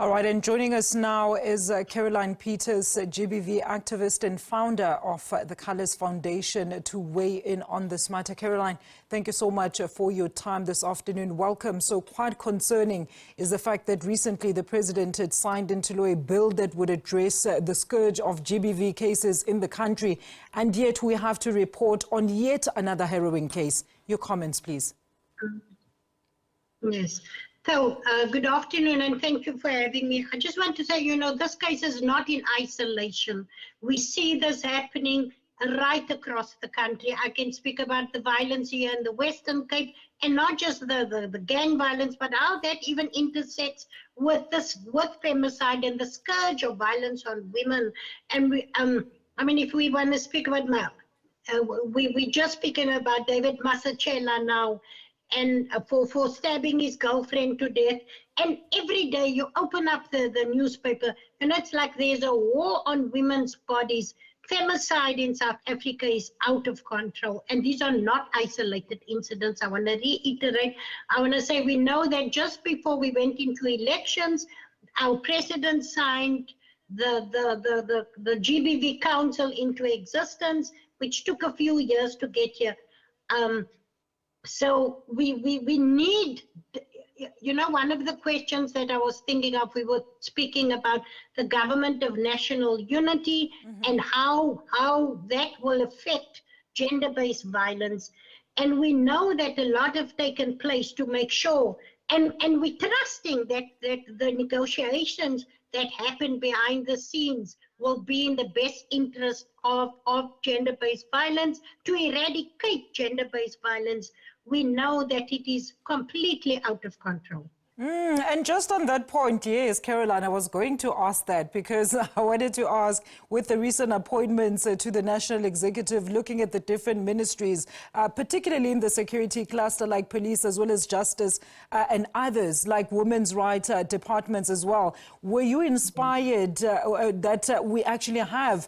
All right, and joining us now is Caroline Peters, GBV activist and founder of the Callas Foundation, to weigh in on this matter. Caroline, thank you so much for your time this afternoon. Welcome. So quite concerning is the fact that recently the president had signed into law a bill that would address the scourge of GBV cases in the country. And yet we have to report on yet another harrowing case. Your comments, please. Yes. So, good afternoon and thank you for having me. I just want to say, this case is not in isolation. We see this happening right across the country. I can speak about the violence here in the Western Cape, and not just the gang violence, but how that even intersects with femicide and the scourge of violence on women. And if we want to speak about we just speaking about David Masachela now, and for stabbing his girlfriend to death. And every day you open up the newspaper and it's like there's a war on women's bodies. Femicide in South Africa is out of control, and these are not isolated incidents. I want to reiterate. I want to say we know that just before we went into elections, our president signed the GBV Council into existence, which took a few years to get here. So we need, one of the questions that I was thinking of, we were speaking about the government of national unity and how that will affect gender-based violence. And we know that a lot have taken place to make sure, and we're trusting that the negotiations that happen behind the scenes will be in the best interest of gender-based violence, to eradicate gender-based violence. We know that it is completely out of control. And just on that point, yes, Caroline, I was going to ask that, because I wanted to ask, with the recent appointments to the National Executive, looking at the different ministries, particularly in the security cluster like police as well as justice and others like women's rights departments as well, were you inspired that we actually have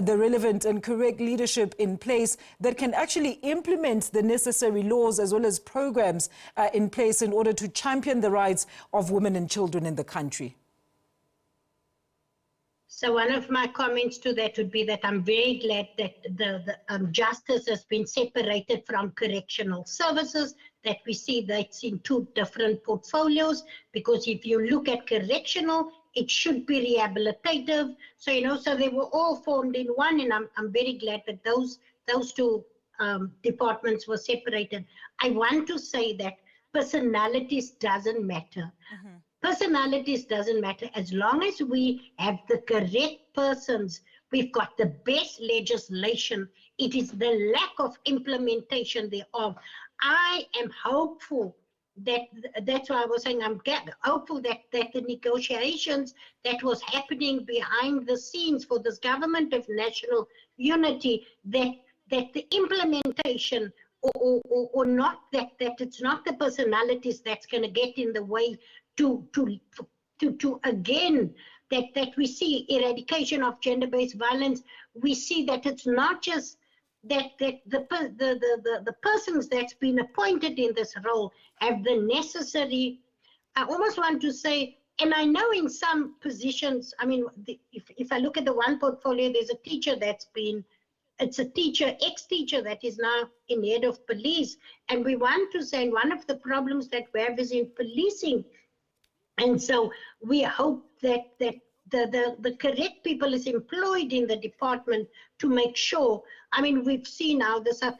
the relevant and correct leadership in place that can actually implement the necessary laws as well as programs in place in order to champion the rights of women and children in the country? So one of my comments to that would be that I'm very glad that the justice has been separated from correctional services, that we see that's in two different portfolios, because if you look at correctional, it should be rehabilitative. So, so they were all formed in one, and I'm very glad that those two departments were separated. I want to say that personalities doesn't matter. Personalities doesn't matter. As long as we have the correct persons, we've got the best legislation. It is the lack of implementation thereof. I am hopeful that's why I was saying I'm hopeful that the negotiations that was happening behind the scenes for this government of national unity, that the implementation or not, that it's not the personalities that's going to get in the way to again, that we see eradication of gender-based violence. We see that it's not just that the persons that's been appointed in this role have the necessary, I almost want to say, and I know in some positions, if I look at the one portfolio, there's a teacher that's been, it's a teacher, ex-teacher that is now in head of police. And we want to say one of the problems that we have is in policing. And so we hope that the correct people is employed in the department to make sure. We've seen now the South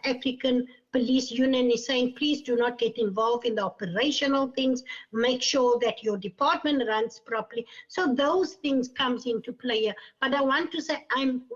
African Police Union is saying, please do not get involved in the operational things. Make sure that your department runs properly. So those things comes into play. But I want to say,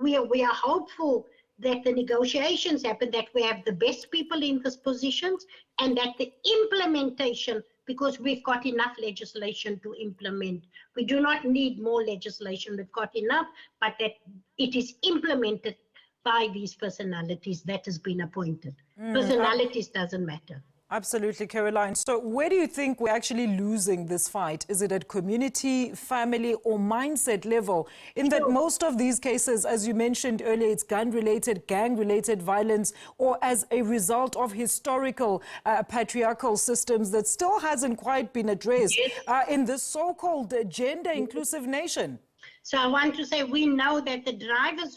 we are hopeful that the negotiations happen, that we have the best people in these positions, and that the implementation, because we've got enough legislation to implement. We do not need more legislation. We've got enough, but that it is implemented by these personalities that has been appointed. Personalities doesn't matter. Absolutely, Caroline. So where do you think we're actually losing this fight? Is it at community, family, or mindset level? In that most of these cases, as you mentioned earlier, it's gun-related, gang-related violence, or as a result of historical patriarchal systems that still hasn't quite been addressed in this so-called gender-inclusive nation. So I want to say we know that the drivers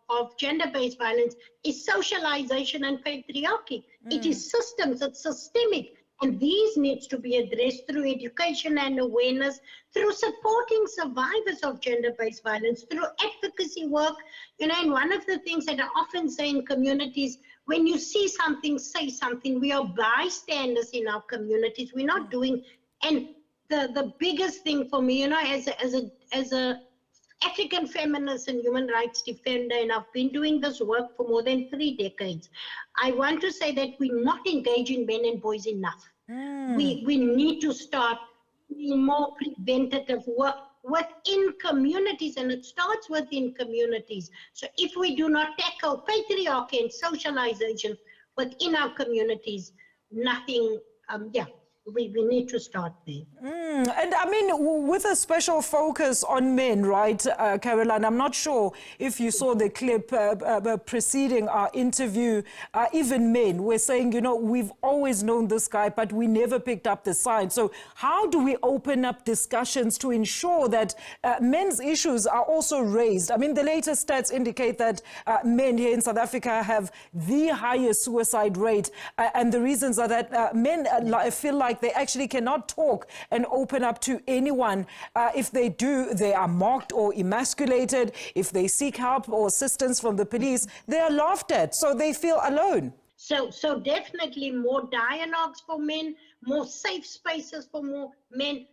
of gender-based violence is socialization and patriarchy. It is systems, it's systemic. And these needs to be addressed through education and awareness, through supporting survivors of gender-based violence, through advocacy work. You know, and one of the things that I often say in communities, when you see something, say something. We are bystanders in our communities. We're not doing, and the biggest thing for me, you know, as a African feminist and human rights defender, and I've been doing this work for more than 3 decades. I want to say that we're not engaging men and boys enough. We need to start doing more preventative work within communities, and it starts within communities. So if we do not tackle patriarchy and socialization within our communities, nothing, we need to start there. And I mean, with a special focus on men, right, Caroline? I'm not sure if you saw the clip preceding our interview. Even men were saying, you know, we've always known this guy, but we never picked up the sign. So how do we open up discussions to ensure that men's issues are also raised? I mean, the latest stats indicate that men here in South Africa have the highest suicide rate. And the reasons are that men feel like they actually cannot talk and open up to anyone. If they do, they are mocked or emasculated. If they seek help or assistance from the police, they are laughed at, so they feel alone. So definitely more dialogues for men, more safe spaces for more men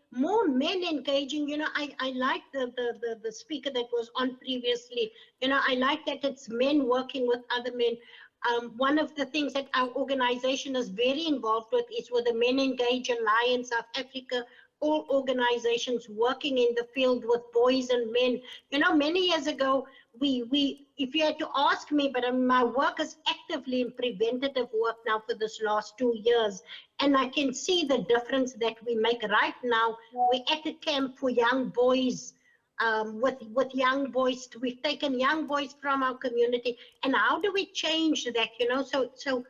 engaging. You know, I like the speaker that was on previously. You know, I like that it's men working with other men. One of the things that our organization is very involved with is with the Men Engage Alliance South Africa, all organizations working in the field with boys and men. You know, many years ago, if you had to ask me, but my work is actively in preventative work now for this last 2 years, and I can see the difference that we make right now. We're at a camp for young boys. With young boys, we've taken young boys from our community, and how do we change that? You know, so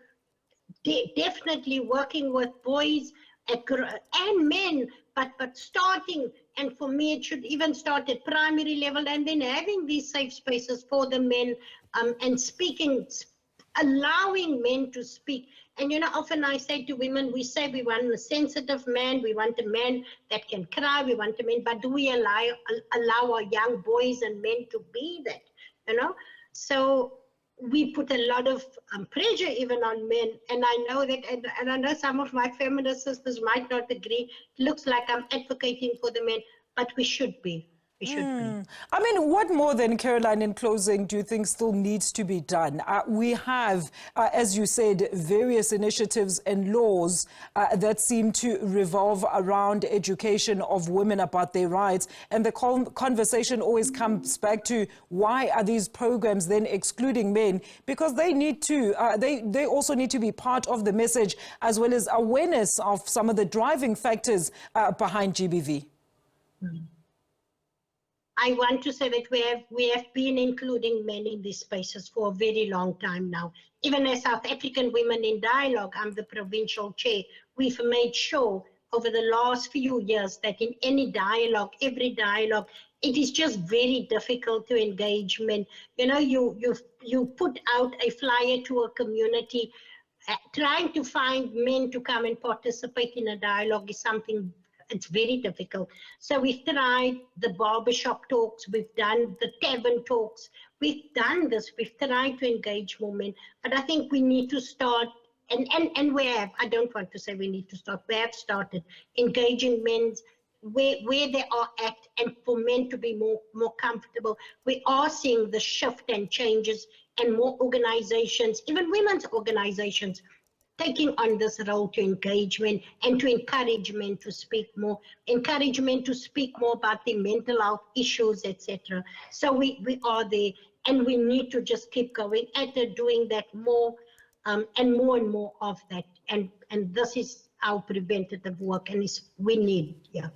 definitely working with boys and men, but starting, and for me it should even start at primary level, and then having these safe spaces for the men, and speaking, allowing men to speak. And you know, often I say to women, we say we want a sensitive man, we want a man that can cry, we want a man, but do we allow our young boys and men to be that, you know? So we put a lot of pressure even on men, and I know that, and I know some of my feminist sisters might not agree. It looks like I'm advocating for the men, but we should be. We should be. I mean, what more than, Caroline, in closing, do you think still needs to be done? We have, as you said, various initiatives and laws that seem to revolve around education of women about their rights. And the conversation always comes back to, why are these programs then excluding men? Because they need to, they also need to be part of the message, as well as awareness of some of the driving factors behind GBV. I want to say that we have been including men in these spaces for a very long time now. Even as South African Women in Dialogue, I'm the provincial chair, we've made sure over the last few years that in any dialogue, every dialogue, it is just very difficult to engage men. You know, you put out a flyer to a community, trying to find men to come and participate in a dialogue is something, it's very difficult. So we've tried the barbershop talks, we've done the tavern talks, we've done this, we've tried to engage more men, but I think we need to start, and we have, I don't want to say we need to start, we have started engaging men where they are at, and for men to be more comfortable. We are seeing the shift and changes, and more organizations, even women's organizations, taking on this role to engage men and to encourage men to speak more, encourage men to speak more about the mental health issues, etc. So we are there, and we need to just keep going at it, doing that more, and more of that and this is our preventative work, and we need, yeah.